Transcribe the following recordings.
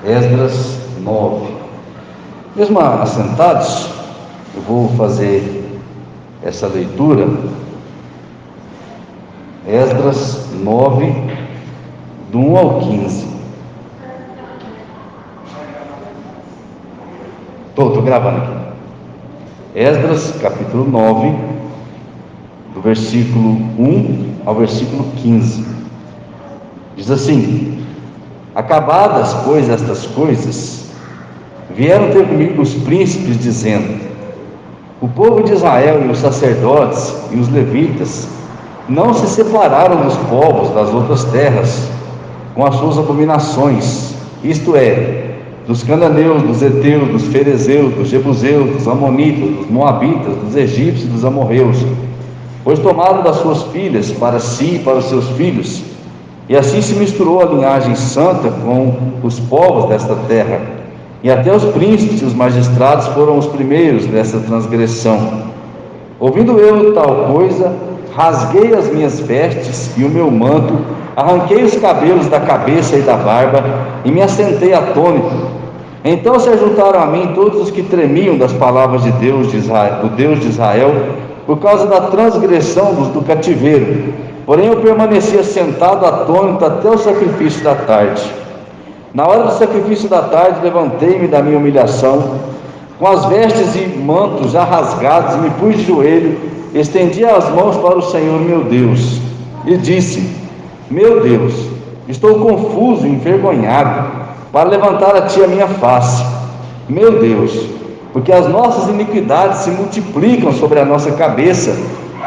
Esdras 9. Mesmo assentados, eu vou fazer essa leitura. Esdras 9, do 1 ao 15. Estou gravando aqui. Esdras, capítulo 9, do versículo 1 ao versículo 15. Diz assim: Acabadas, pois, estas coisas, vieram ter comigo os príncipes, dizendo: O povo de Israel e os sacerdotes e os levitas não se separaram dos povos das outras terras com as suas abominações, isto é, dos cananeus, dos heteus, dos ferezeus, dos jebuseus, dos amonitas, dos moabitas, dos egípcios e dos amorreus, pois tomaram das suas filhas para si e para os seus filhos, e assim se misturou a linhagem santa com os povos desta terra, e até os príncipes e os magistrados foram os primeiros nessa transgressão. Ouvindo eu tal coisa, rasguei as minhas vestes e o meu manto, arranquei os cabelos da cabeça e da barba, e me assentei atônito. Então se ajuntaram a mim todos os que tremiam das palavras de Deus de Israel, do Deus de Israel, por causa da transgressão do cativeiro. Porém eu permanecia sentado atônito até o sacrifício da tarde. Na hora do sacrifício da tarde, levantei-me da minha humilhação, com as vestes e mantos já rasgados, e me pus de joelho, estendi as mãos para o Senhor meu Deus, e disse: Meu Deus, estou confuso e envergonhado, para levantar a Ti a minha face. Meu Deus, porque as nossas iniquidades se multiplicam sobre a nossa cabeça,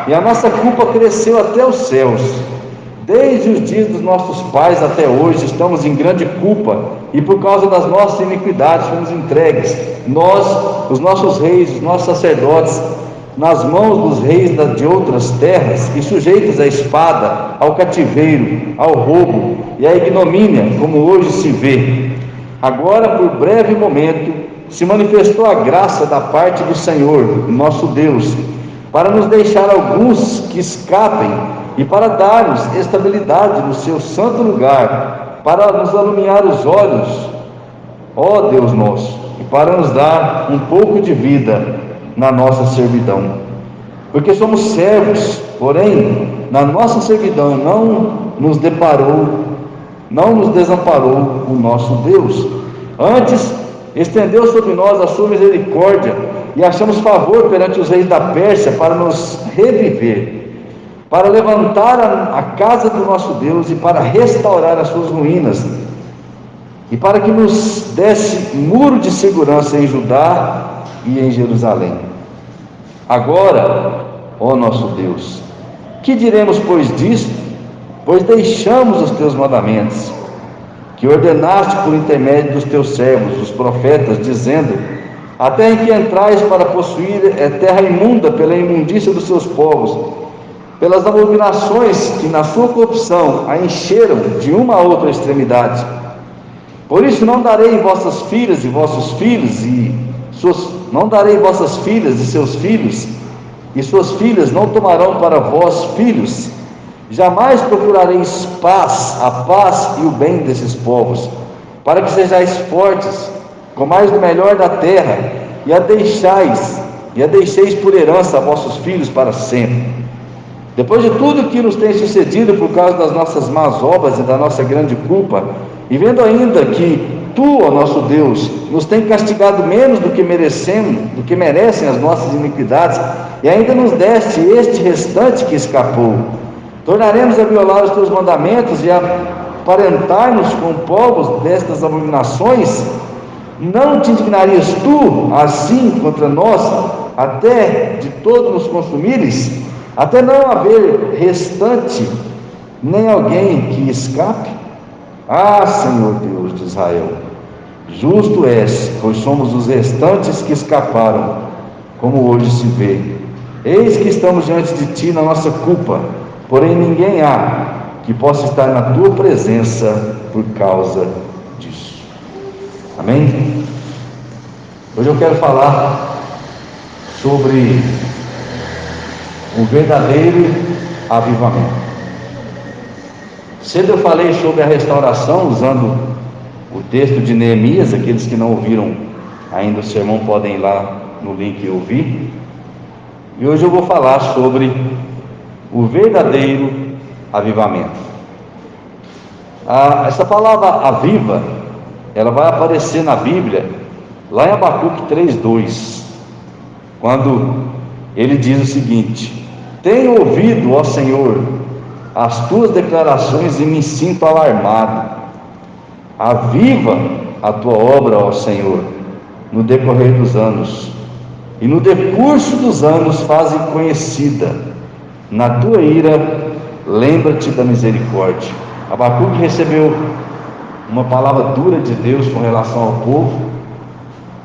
e a nossa culpa cresceu até os céus. Desde os dias dos nossos pais até hoje estamos em grande culpa, e por causa das nossas iniquidades fomos entregues, nós, os nossos reis, os nossos sacerdotes, nas mãos dos reis de outras terras, e sujeitos à espada, ao cativeiro, ao roubo e à ignomínia, como hoje se vê. Agora, por breve momento, se manifestou a graça da parte do Senhor, nosso Deus, para nos deixar alguns que escapem e para dar-nos estabilidade no seu santo lugar, para nos alumiar os olhos, ó Deus nosso, e para nos dar um pouco de vida na nossa servidão, porque somos servos. Porém, na nossa servidão não nos desamparou o nosso Deus. Antes, estendeu sobre nós a sua misericórdia, e achamos favor perante os reis da Pérsia para nos reviver, para levantar a casa do nosso Deus e para restaurar as suas ruínas, e para que nos desse muro de segurança em Judá e em Jerusalém. Agora, ó nosso Deus, que diremos pois disto? Pois deixamos os teus mandamentos, que ordenaste por intermédio dos teus servos, os profetas, dizendo: A terra em que entrais para possuir é terra imunda pela imundícia dos seus povos, pelas abominações que na sua corrupção a encheram de uma a outra extremidade. Por isso não darei vossas filhas e vossos filhos não darei vossas filhas e seus filhos, e suas filhas não tomarão para vós filhos. Jamais procurareis a paz e o bem desses povos, para que sejais fortes, comais do melhor da terra, e a deixeis por herança a vossos filhos para sempre. Depois de tudo que nos tem sucedido por causa das nossas más obras e da nossa grande culpa, e vendo ainda que Tu, ó nosso Deus, nos tem castigado menos do que merecem as nossas iniquidades, e ainda nos deste este restante que escapou, tornaremos a violar os Teus mandamentos e a aparentar-nos com povos destas abominações? Não te indignarias Tu assim contra nós, até de todos nos consumires, até não haver restante, nem alguém que escape? Ah, Senhor Deus de Israel, justo és, pois somos os restantes que escaparam, como hoje se vê. Eis que estamos diante de Ti na nossa culpa, porém ninguém há que possa estar na Tua presença por causa disso. Amém? Hoje eu quero falar sobre um verdadeiro avivamento. Cedo eu falei sobre a restauração, usando o texto de Neemias. Aqueles que não ouviram ainda o sermão podem ir lá no link e ouvir. E hoje eu vou falar sobre o verdadeiro avivamento. Essa palavra aviva, ela vai aparecer na Bíblia, lá em Abacuque 3:2, quando ele diz o seguinte: tenho ouvido, ó Senhor, as tuas declarações e me sinto alarmado. Aviva a tua obra, ó Senhor, no decorrer dos anos, e no decurso dos anos faze conhecida. Na tua ira, lembra-te da misericórdia. Abacuque recebeu uma palavra dura de Deus com relação ao povo,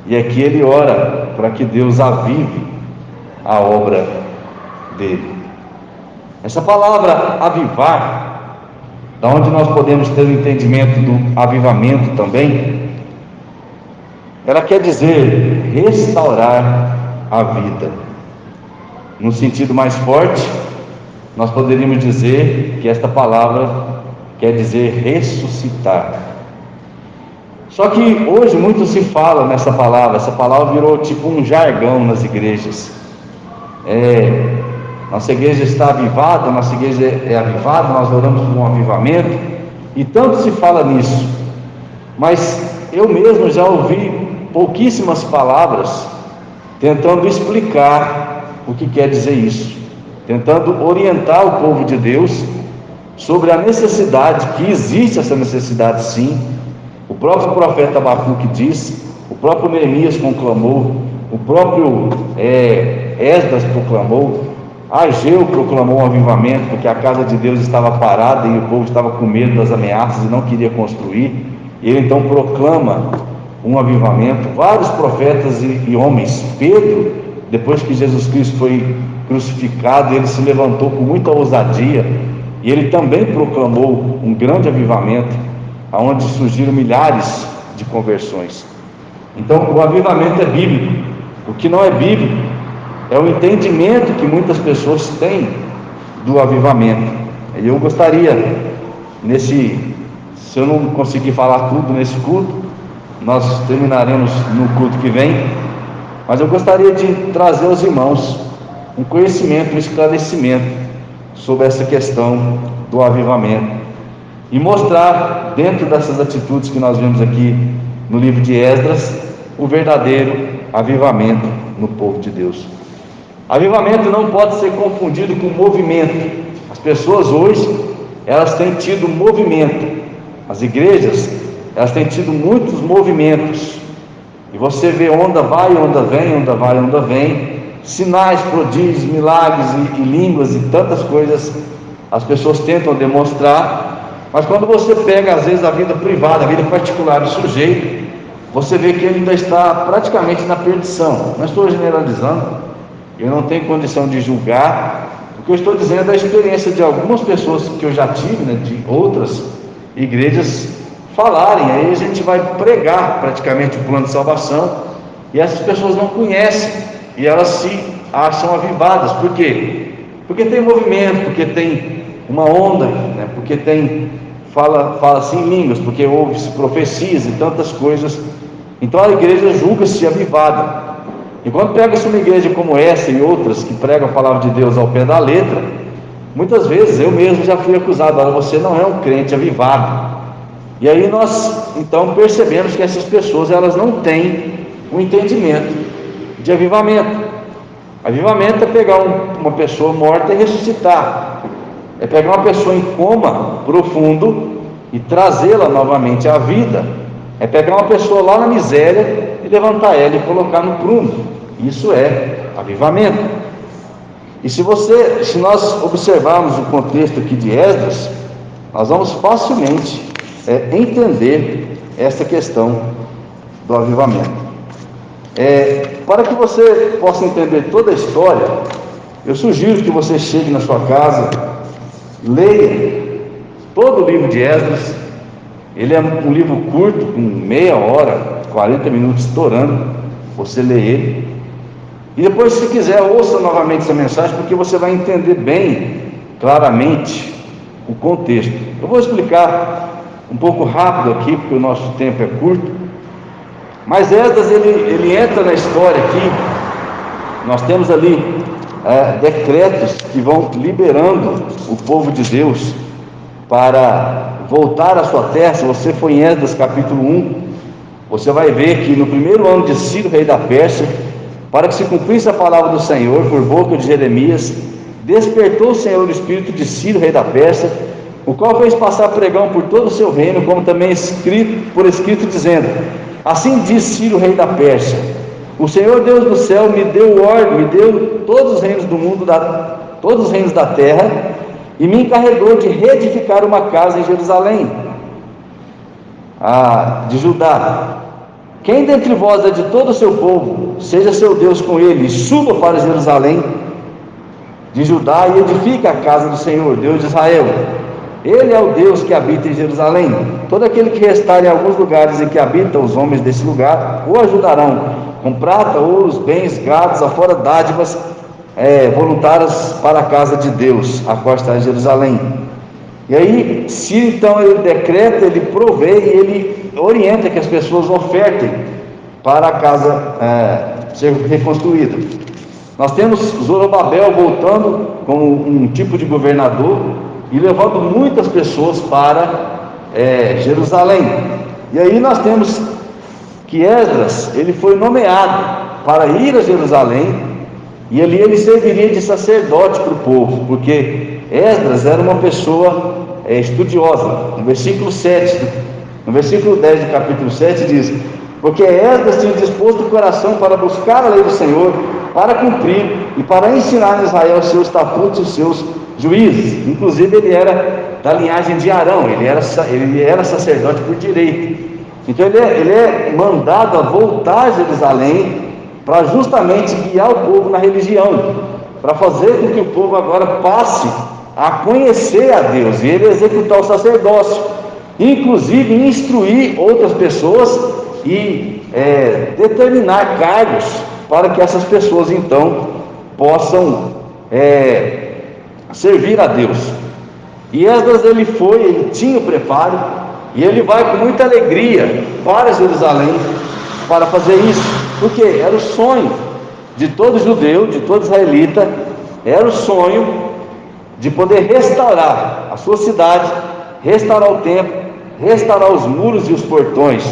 e aqui ele ora para que Deus avive a obra dele. Essa palavra avivar, da onde nós podemos ter o entendimento do avivamento também, ela quer dizer restaurar a vida. No sentido mais forte, nós poderíamos dizer que esta palavra quer dizer ressuscitar. Só que hoje muito se fala nessa palavra. Essa palavra virou tipo um jargão nas igrejas. Nossa igreja está avivada, nossa igreja é avivada, nós oramos por um avivamento, e tanto se fala nisso. Mas eu mesmo já ouvi pouquíssimas palavras tentando explicar o que quer dizer isso, tentando orientar o povo de Deus sobre a necessidade, que existe essa necessidade sim. O próprio profeta Abacuque diz, o próprio Neemias conclamou, o próprio Esdras proclamou, Ageu proclamou um avivamento, porque a casa de Deus estava parada e o povo estava com medo das ameaças e não queria construir. Ele então proclama um avivamento. Vários profetas e homens, Pedro, depois que Jesus Cristo foi crucificado, ele se levantou com muita ousadia e ele também proclamou um grande avivamento, onde surgiram milhares de conversões. Então o avivamento é bíblico. O que não é bíblico é o entendimento que muitas pessoas têm do avivamento. E eu gostaria, se eu não conseguir falar tudo nesse culto, nós terminaremos no culto que vem, mas eu gostaria de trazer aos irmãos um conhecimento, um esclarecimento sobre essa questão do avivamento, e mostrar, dentro dessas atitudes que nós vemos aqui no livro de Esdras, o verdadeiro avivamento no povo de Deus. Avivamento não pode ser confundido com movimento. As pessoas hoje, elas têm tido movimento. As igrejas, elas têm tido muitos movimentos. E você vê onda vai, onda vem, onda vai, onda vem. Sinais, prodígios, milagres e línguas e tantas coisas as pessoas tentam demonstrar. Mas quando você pega, às vezes, a vida privada, a vida particular do sujeito, você vê que ele ainda está praticamente na perdição. Não estou generalizando, eu não tenho condição de julgar. O que eu estou dizendo é a experiência de algumas pessoas que eu já tive, de outras igrejas, falarem. Aí a gente vai pregar praticamente o plano de salvação, e essas pessoas não conhecem, e elas se acham avivadas. Por quê? Porque tem movimento, porque tem uma onda, porque fala assim em línguas, porque ouve-se profecias e tantas coisas. Então a igreja julga-se avivada. E quando pega-se uma igreja como essa e outras que pregam a palavra de Deus ao pé da letra, muitas vezes eu mesmo já fui acusado: olha, você não é um crente avivado. E aí nós então percebemos que essas pessoas, elas não têm um entendimento de avivamento. Avivamento é pegar uma pessoa morta e ressuscitar, é pegar uma pessoa em coma profundo e trazê-la novamente à vida, é pegar uma pessoa lá na miséria e levantar ela e colocar no prumo. Isso é avivamento. E se nós observarmos o contexto aqui de Esdras, nós vamos facilmente entender essa questão do avivamento. Para que você possa entender toda a história, eu sugiro que você chegue na sua casa, leia todo o livro de Esdras. Ele é um livro curto, com meia hora, 40 minutos estourando. Você lê ele, e depois, se quiser, ouça novamente essa mensagem, porque você vai entender bem claramente o contexto. Eu vou explicar um pouco rápido aqui, porque o nosso tempo é curto, mas Esdras ele entra na história aqui. Nós temos ali decretos que vão liberando o povo de Deus para voltar à sua terra. Se você for em Esdras capítulo 1, você vai ver que no primeiro ano de Ciro, rei da Pérsia, para que se cumprisse a palavra do Senhor por boca de Jeremias, despertou o Senhor o espírito de Ciro, rei da Pérsia, o qual fez passar pregão por todo o seu reino, como também por escrito, dizendo: assim diz Ciro, rei da Pérsia: o Senhor Deus do céu me deu todos os reinos do mundo, todos os reinos da terra, e me encarregou de reedificar uma casa em Jerusalém, de Judá. Quem dentre vós é de todo o seu povo, seja seu Deus com ele, e suba para Jerusalém de Judá e edifique a casa do Senhor, Deus de Israel. Ele é o Deus que habita em Jerusalém. Todo aquele que restar em alguns lugares em que habitam os homens desse lugar, o ajudarão com prata, ouros, bens, gados, afora dádivas voluntárias para a casa de Deus, a qual está em Jerusalém. E aí, Ciro então ele decreta, ele provê e ele orienta que as pessoas ofertem para a casa ser reconstruída. Nós temos Zorobabel voltando como um tipo de governador e levando muitas pessoas para Jerusalém. E aí nós temos que Esdras, ele foi nomeado para ir a Jerusalém, e ali ele serviria de sacerdote para o povo, porque Esdras era uma pessoa estudiosa. No versículo 10 do capítulo 7 diz: porque Esdras tinha disposto o coração para buscar a lei do Senhor, para cumprir e para ensinar a Israel os seus estatutos e os seus juízes. Inclusive ele era da linhagem de Arão, ele era sacerdote por direito. Então ele é mandado a voltar a Jerusalém para justamente guiar o povo na religião, para fazer com que o povo agora passe a conhecer a Deus, e ele executar o sacerdócio, inclusive instruir outras pessoas e determinar cargos para que essas pessoas então possam servir a Deus. E Esdras ele tinha o preparo, e ele vai com muita alegria para Jerusalém para fazer isso, porque era o sonho de todo judeu, de todo israelita, era o sonho de poder restaurar a sua cidade, restaurar o templo, restaurar os muros e os portões,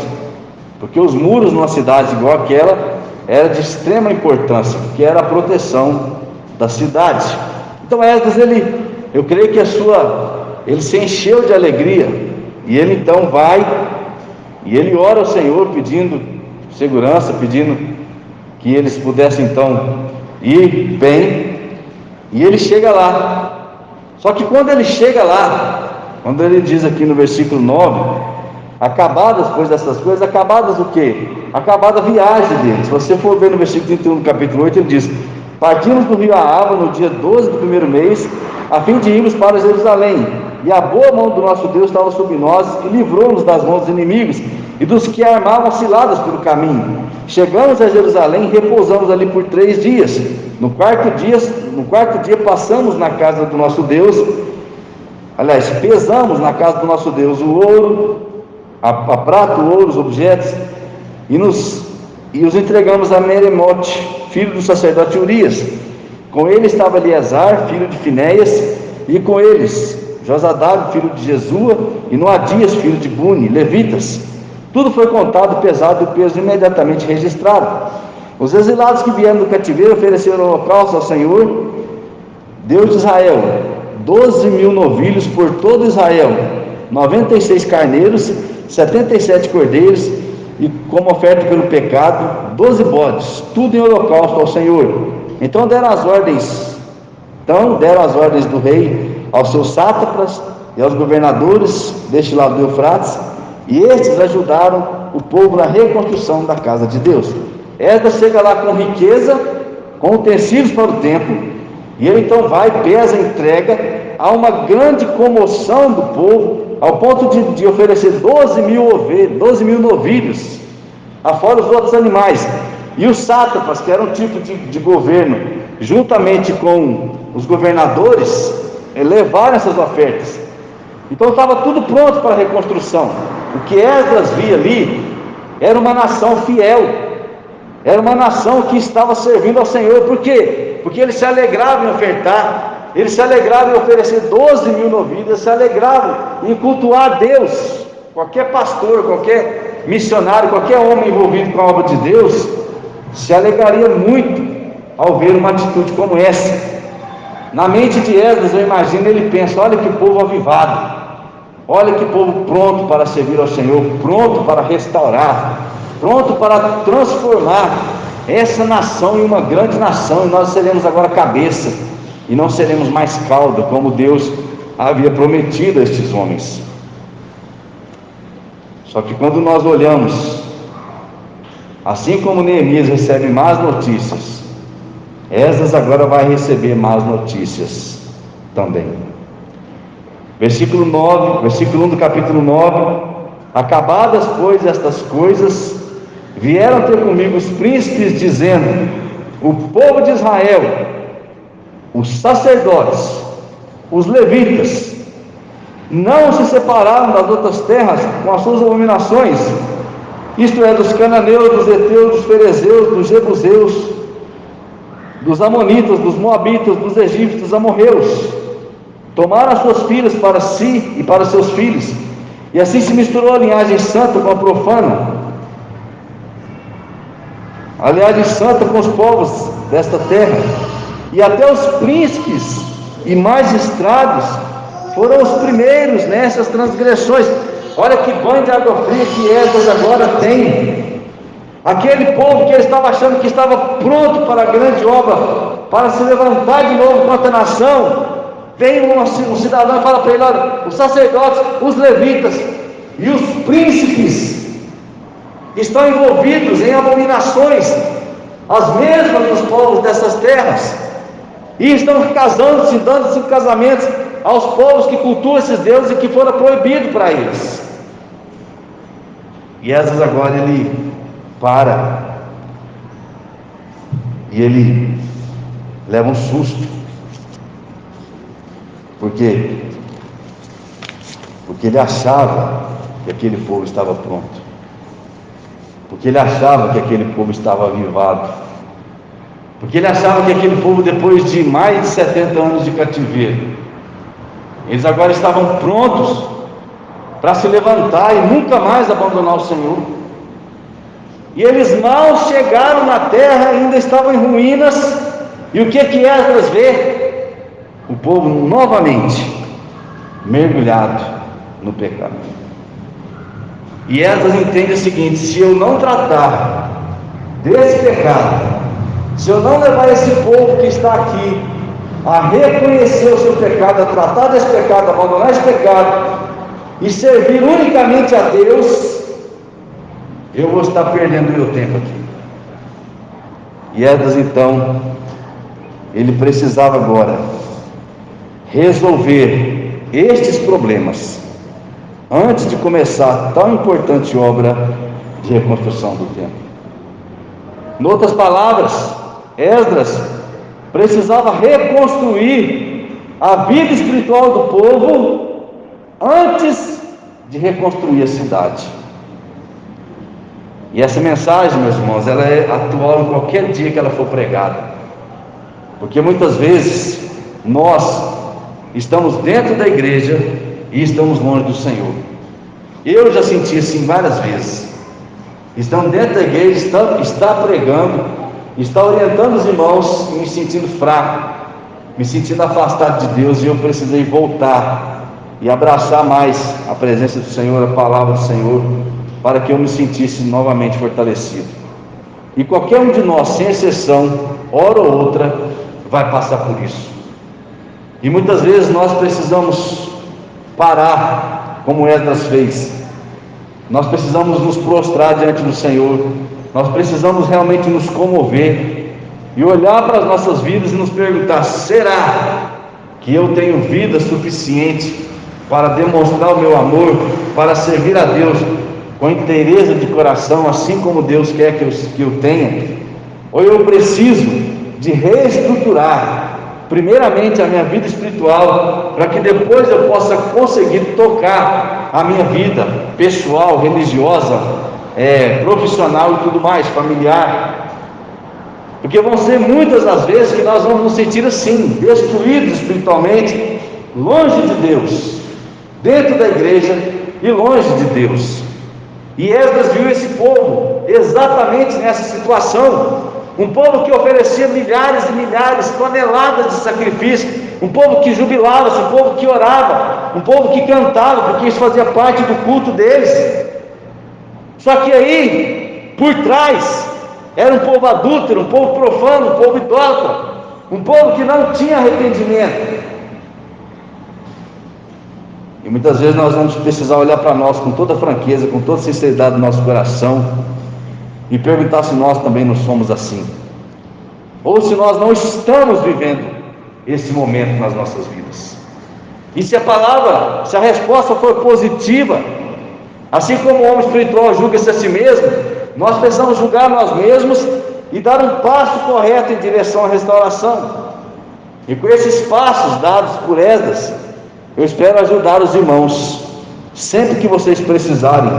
porque os muros numa cidade igual aquela era de extrema importância, porque era a proteção da cidade. Então Esdras, eu creio que ele se encheu de alegria, e ele então vai, e ele ora ao Senhor pedindo segurança, pedindo que eles pudessem então ir bem, e ele chega lá. Só que quando ele chega lá, quando ele diz aqui no versículo 9, acabadas, pois dessas coisas, acabadas o quê? Acabada a viagem dele. Se você for ver no versículo 31 do capítulo 8, ele diz: partimos do rio Ahava no dia 12 do primeiro mês, a fim de irmos para Jerusalém, e a boa mão do nosso Deus estava sobre nós, e livrou-nos das mãos dos inimigos e dos que armavam ciladas pelo caminho. Chegamos a Jerusalém e repousamos ali por 3 dias. No quarto dia passamos na casa do nosso Deus, pesamos na casa do nosso Deus o ouro, a prata, o ouro, os objetos, e os entregamos a Meremote, filho do sacerdote Urias. Com ele estava Eleazar, filho de Finéias, e com eles Josadab, filho de Jesua, e Noadias, filho de Buni, levitas. Tudo foi contado, pesado, e o peso imediatamente registrado. Os exilados que vieram do cativeiro ofereceram holocausto ao Senhor, Deus de Israel, 12.000 novilhos por todo Israel, 96 carneiros, 77 cordeiros, e como oferta pelo pecado, 12 bodes, tudo em holocausto ao Senhor. Então deram as ordens do rei aos seus sátrapas e aos governadores deste lado do Eufrates, e estes ajudaram o povo na reconstrução da casa de Deus. Esdras chega lá com riqueza, com utensílios para o templo, e ele então vai, pesa, entrega. Há uma grande comoção do povo, ao ponto de oferecer 12.000 novilhos, afora os outros animais. E os sátrapas, que eram um tipo de governo, juntamente com os governadores, levaram essas ofertas. Então estava tudo pronto para a reconstrução. O que Esdras via ali era uma nação fiel, era uma nação que estava servindo ao Senhor. Por quê? Porque ele se alegrava em ofertar, ele se alegrava em oferecer 12 mil novilhas, ele se alegrava em cultuar a Deus. Qualquer pastor, qualquer missionário, qualquer homem envolvido com a obra de Deus se alegraria muito ao ver uma atitude como essa. Na mente de Esdras, eu imagino, ele pensa: olha que povo avivado, olha que povo pronto para servir ao Senhor, pronto para restaurar, pronto para transformar essa nação em uma grande nação, e nós seremos agora cabeça, e não seremos mais cauda, como Deus havia prometido a estes homens. Só que quando nós olhamos, assim como Neemias recebe más notícias, Esdras agora vai receber más notícias também. Versículo 1 do capítulo 9: acabadas, pois, estas coisas, vieram ter comigo os príncipes, dizendo: o povo de Israel, os sacerdotes, os levitas, não se separaram das outras terras com as suas abominações, isto é, dos cananeus, dos heteus, dos ferezeus, dos jebuseus, dos amonitas, dos moabitas, dos egípcios, dos amorreus. Tomaram as suas filhas para si e para seus filhos, e assim se misturou a linhagem santa com a profana, a linhagem santa com os povos desta terra, e até os príncipes e magistrados foram os primeiros nessas transgressões. Olha que banho de água fria que Esdras agora tem. Aquele povo que ele estava achando que estava pronto para a grande obra, para se levantar de novo contra a nação, vem um cidadão e fala para ele: olha, os sacerdotes, os levitas e os príncipes estão envolvidos em abominações, as mesmas dos povos dessas terras, e estão casando-se, dando-se casamentos aos povos que cultuam esses deuses e que foram proibidos para eles. E Esdras agora ele para, e ele leva um susto. Por quê? Porque ele achava que aquele povo estava pronto, porque ele achava que aquele povo estava avivado, porque ele achava que aquele povo, depois de mais de 70 anos de cativeiro, eles agora estavam prontos para se levantar e nunca mais abandonar o Senhor. E eles mal chegaram na terra, ainda estavam em ruínas. E o que Esdras vê? O povo novamente mergulhado no pecado. E Esdras entende o seguinte: se eu não tratar desse pecado, se eu não levar esse povo que está aqui a reconhecer o seu pecado, a tratar desse pecado, a abandonar esse pecado e servir unicamente a Deus, eu vou estar perdendo meu tempo aqui. E Esdras, então, ele precisava agora resolver estes problemas antes de começar a tão importante obra de reconstrução do templo. Em outras palavras, Esdras precisava reconstruir a vida espiritual do povo antes de reconstruir a cidade. E essa mensagem, meus irmãos, ela é atual em qualquer dia que ela for pregada, porque muitas vezes nós estamos dentro da igreja e estamos longe do Senhor. Eu já senti assim várias vezes. Estamos dentro da igreja, está pregando, está orientando os irmãos, e me sentindo fraco, me sentindo afastado de Deus, e eu precisei voltar e abraçar mais a presença do Senhor, a palavra do Senhor, para que eu me sentisse novamente fortalecido. E qualquer um de nós, sem exceção, hora ou outra, vai passar por isso. E muitas vezes nós precisamos parar, como Esdras fez. Nós precisamos nos prostrar diante do Senhor. Nós precisamos realmente nos comover e olhar para as nossas vidas e nos perguntar: será que eu tenho vida suficiente para demonstrar o meu amor, para servir a Deus com inteireza de coração, assim como Deus quer que eu tenha? Ou eu preciso de reestruturar primeiramente a minha vida espiritual, para que depois eu possa conseguir tocar a minha vida pessoal, religiosa, profissional e tudo mais, familiar. Porque vão ser muitas as vezes que nós vamos nos sentir assim, destruídos espiritualmente, longe de Deus, dentro da igreja e longe de Deus. E Esdras viu esse povo exatamente nessa situação, um povo que oferecia milhares e milhares, toneladas de sacrifício, um povo que jubilava-se, um povo que orava, um povo que cantava, porque isso fazia parte do culto deles. Só que aí, por trás, era um povo adúltero, um povo profano, um povo idólatra, um povo que não tinha arrependimento. E muitas vezes nós vamos precisar olhar para nós com toda franqueza, com toda sinceridade no nosso coração, e perguntar se nós também não somos assim, ou se nós não estamos vivendo esse momento nas nossas vidas. E se a resposta for positiva, assim como o homem espiritual julga-se a si mesmo, nós precisamos julgar nós mesmos e dar um passo correto em direção à restauração. E com esses passos dados por Esdras, eu espero ajudar os irmãos, sempre que vocês precisarem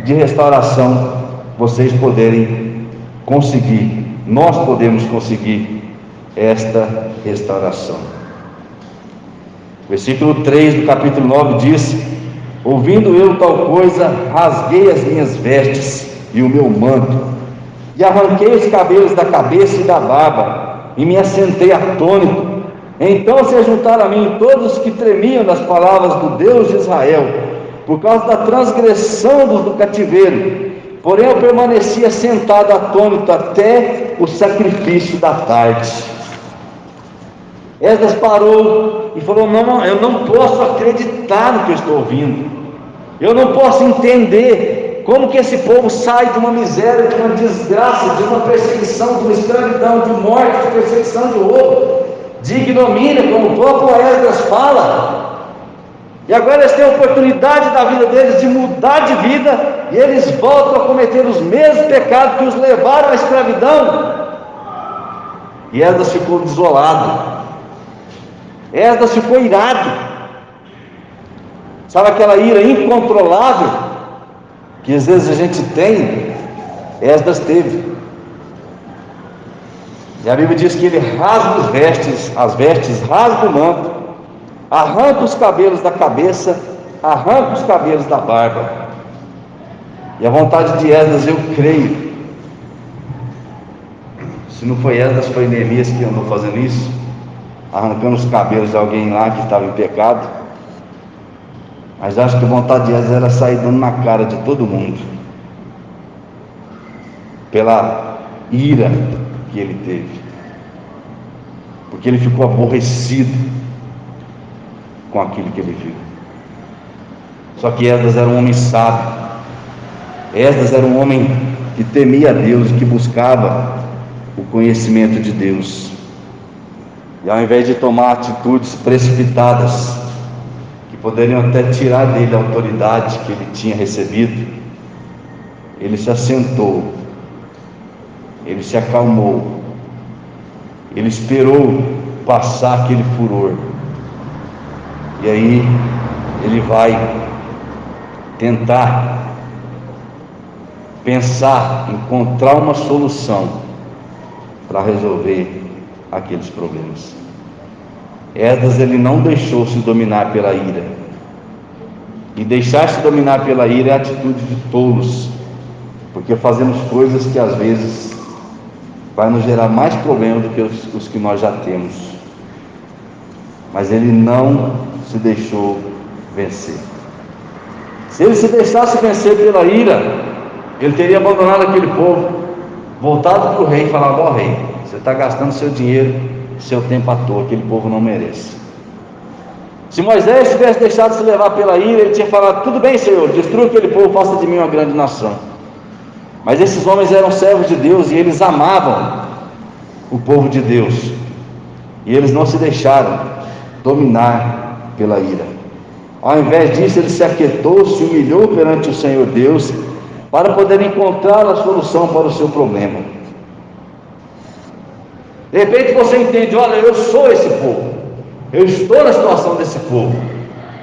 de restauração, vocês poderem conseguir, nós podemos conseguir esta restauração. Versículo 3 do capítulo 9 diz: ouvindo eu tal coisa, rasguei as minhas vestes e o meu manto, e arranquei os cabelos da cabeça e da barba, e me assentei atônito. Então se ajuntaram a mim todos os que tremiam das palavras do Deus de Israel, por causa da transgressão do cativeiro. Porém eu permanecia sentado atônito até o sacrifício da tarde. Esdras parou e falou: não, eu não posso acreditar no que eu estou ouvindo, eu não posso entender como que esse povo sai de uma miséria, de uma desgraça, de uma perseguição, de uma escravidão, de morte, de perseguição, de roubo, de ignomínia, como o próprio Esdras fala, e agora eles têm a oportunidade da vida deles de mudar de vida, e eles voltam a cometer os mesmos pecados que os levaram à escravidão. E Esdras ficou desolado, Esdras ficou irado. Sabe aquela ira incontrolável que às vezes a gente tem? Esdras teve. E a Bíblia diz que ele rasga as vestes, rasga o manto, arranca os cabelos da cabeça, arranca os cabelos da barba. E a vontade de Esdras, eu creio, se não foi Esdras, foi Neemias que andou fazendo isso, arrancando os cabelos de alguém lá que estava em pecado. Mas acho que a vontade de Esdras era sair dando na cara de todo mundo, pela ira que ele teve, porque ele ficou aborrecido com aquilo que ele viu. Só que Esdras era um homem sábio, Esdras era um homem que temia a Deus e que buscava o conhecimento de Deus. E ao invés de tomar atitudes precipitadas, que poderiam até tirar dele a autoridade que ele tinha recebido, ele se assentou, ele se acalmou, ele esperou passar aquele furor, e aí ele vai tentar pensar, encontrar uma solução para resolver aqueles problemas. Esdras, ele não deixou-se dominar pela ira, e deixar-se dominar pela ira é atitude de tolos, porque fazemos coisas que às vezes vai nos gerar mais problemas do que os que nós já temos. Mas ele não se deixou vencer. Se ele se deixasse vencer pela ira, ele teria abandonado aquele povo, voltado para o rei e falado: ó rei, você está gastando seu dinheiro, seu tempo à toa, aquele povo não merece. Se Moisés tivesse deixado se levar pela ira, ele tinha falado: tudo bem, Senhor, destrua aquele povo, faça de mim uma grande nação. Mas esses homens eram servos de Deus e eles amavam o povo de Deus, e eles não se deixaram dominar pela ira. Ao invés disso, ele se aquietou, se humilhou perante o Senhor Deus, para poder encontrar a solução para o seu problema. De repente você entende: olha, eu sou esse povo, eu estou na situação desse povo.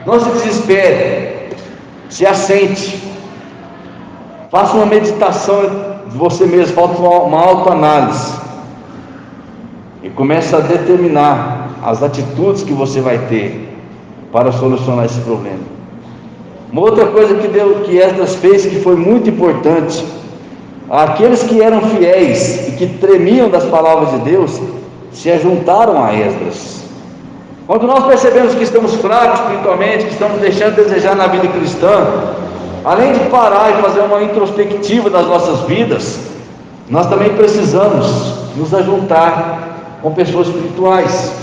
Não se desespere, se assente, faça uma meditação de você mesmo, faça uma autoanálise e comece a determinar as atitudes que você vai ter para solucionar esse problema. Uma outra coisa que Esdras fez, que foi muito importante: aqueles que eram fiéis e que tremiam das palavras de Deus se ajuntaram a Esdras. Quando nós percebemos que estamos fracos espiritualmente, que estamos deixando de desejar na vida cristã, além de parar e fazer uma introspectiva das nossas vidas, nós também precisamos nos ajuntar com pessoas espirituais,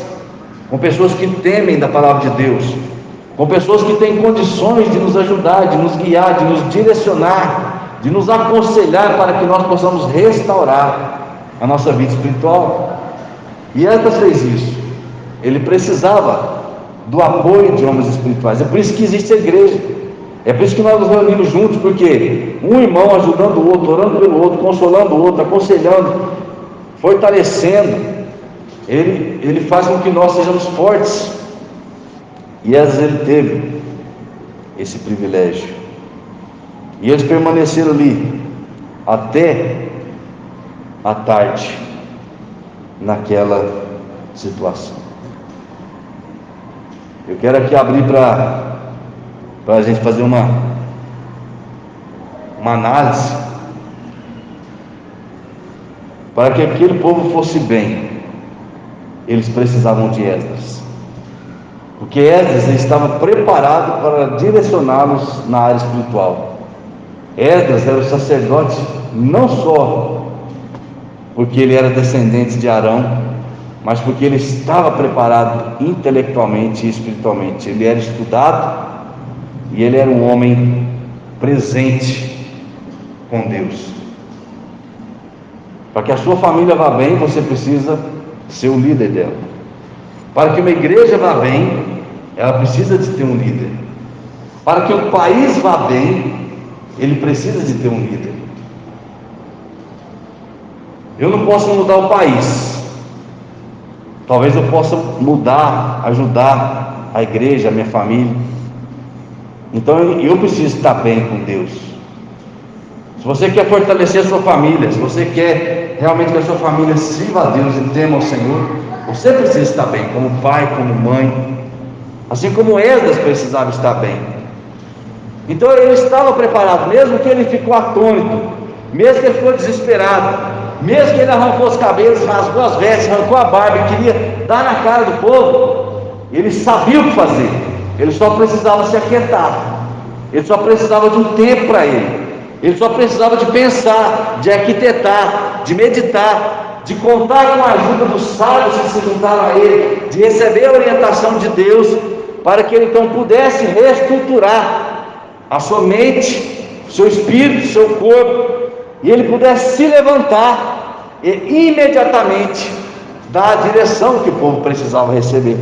com pessoas que temem da palavra de Deus, com pessoas que têm condições de nos ajudar, de nos guiar, de nos direcionar, de nos aconselhar para que nós possamos restaurar a nossa vida espiritual. E Esdras fez isso. Ele precisava do apoio de homens espirituais. É por isso que existe a igreja. É por isso que nós nos reunimos juntos, porque um irmão ajudando o outro, orando pelo outro, consolando o outro, aconselhando, fortalecendo, ele faz com que nós sejamos fortes. E às vezes ele teve esse privilégio. E eles permaneceram ali até a tarde, naquela situação. Eu quero aqui abrir para a gente fazer uma análise, para que aquele povo fosse bem. Eles precisavam de Esdras, porque Esdras estava preparado para direcioná-los na área espiritual. Esdras era o sacerdote não só porque ele era descendente de Arão, mas porque ele estava preparado intelectualmente e espiritualmente. Ele era estudado e ele era um homem presente com Deus. Para que a sua família vá bem, você precisa ser o líder dela. Para que uma igreja vá bem, ela precisa de ter um líder. Para que o país vá bem, ele precisa de ter um líder. Eu não posso mudar o país. Talvez eu possa mudar, ajudar a igreja, a minha família. Então eu preciso estar bem com Deus. Se você quer fortalecer a sua família, se você quer realmente que a sua família sirva a Deus e tema ao Senhor, você precisa estar bem, como pai, como mãe, assim como Esdras precisava estar bem. Então ele estava preparado, mesmo que ele ficou atônito, mesmo que ele ficou desesperado, mesmo que ele arrancou os cabelos, rasgou as vestes, arrancou a barba e queria dar na cara do povo, ele sabia o que fazer. Ele só precisava se aquietar, ele só precisava de um tempo para ele só precisava de pensar, de arquitetar, de meditar, de contar com a ajuda dos sábios que se juntaram a ele, de receber a orientação de Deus, para que ele então pudesse reestruturar a sua mente, o seu espírito, o seu corpo, e ele pudesse se levantar e imediatamente dar a direção que o povo precisava receber.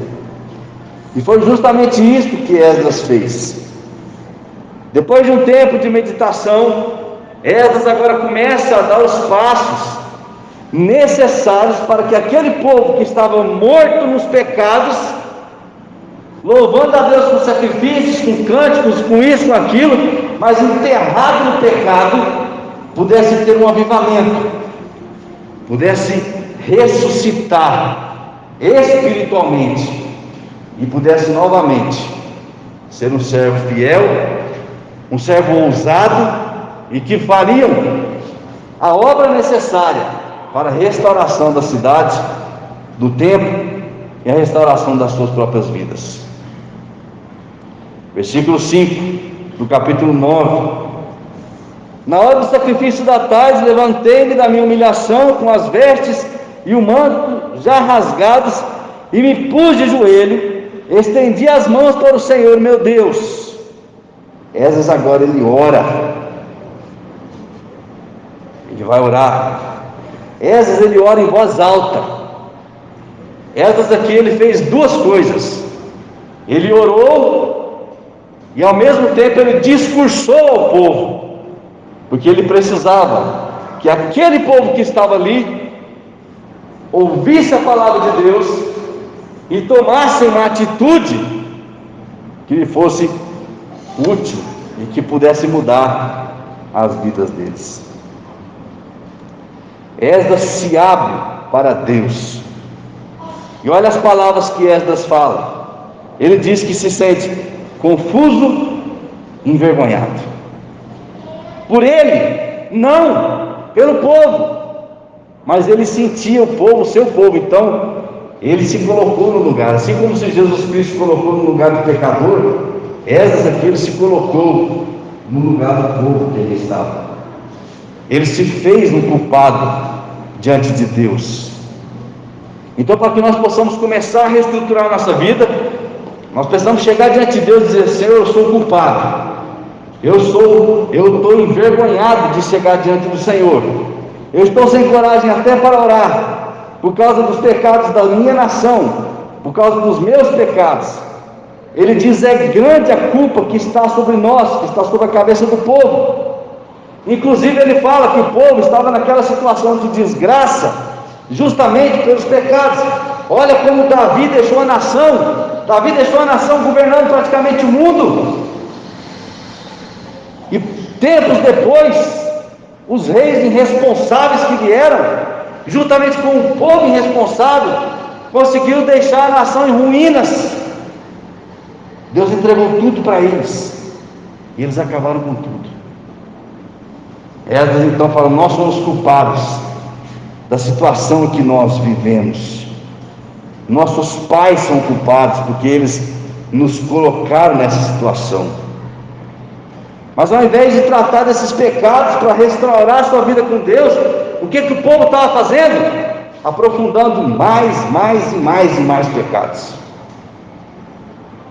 E foi justamente isso que Esdras fez. Depois de um tempo de meditação, Esdras agora começa a dar os passos necessários para que aquele povo que estava morto nos pecados, louvando a Deus com sacrifícios, com cânticos, com isso, com aquilo, mas enterrado no pecado, pudesse ter um avivamento, pudesse ressuscitar espiritualmente e pudesse novamente ser um servo fiel, um servo ousado e que fariam a obra necessária para a restauração da cidade, do templo e a restauração das suas próprias vidas. Versículo 5 do capítulo 9: na hora do sacrifício da tarde, levantei-me da minha humilhação com as vestes e o manto já rasgados, e me pus de joelho, estendi as mãos para o Senhor meu Deus. Esdras agora ele ora, ele vai orar. Esdras ele ora em voz alta. Esdras aqui ele fez duas coisas: ele orou e ao mesmo tempo ele discursou ao povo, porque ele precisava que aquele povo que estava ali ouvisse a palavra de Deus e tomassem uma atitude que lhe fosse útil e que pudesse mudar as vidas deles. Esdras se abre para Deus. E olha as palavras que Esdras fala. Ele diz que se sente confuso, envergonhado. Por ele, não, pelo povo. Mas ele sentia o povo, o seu povo. Então, ele se colocou no lugar. Assim como se Jesus Cristo colocou no lugar do pecador, Esdras aqui, ele se colocou no lugar do povo que ele estava. Ele se fez um culpado diante de Deus. Então, para que nós possamos começar a reestruturar a nossa vida, nós precisamos chegar diante de Deus e dizer: Senhor, eu sou culpado, eu estou envergonhado de chegar diante do Senhor, eu estou sem coragem até para orar, por causa dos pecados da minha nação, por causa dos meus pecados. Ele diz: é grande a culpa que está sobre nós, que está sobre a cabeça do povo. Inclusive ele fala que o povo estava naquela situação de desgraça, justamente pelos pecados. Olha como Davi deixou a nação governando praticamente o mundo. E tempos depois, os reis irresponsáveis que vieram, juntamente com o povo irresponsável, conseguiram deixar a nação em ruínas. Deus entregou tudo para eles, e eles acabaram com tudo. Esdras então fala: nós somos culpados da situação que nós vivemos. Nossos pais são culpados porque eles nos colocaram nessa situação. Mas ao invés de tratar desses pecados para restaurar a sua vida com Deus, o que o povo estava fazendo? Aprofundando mais e mais pecados.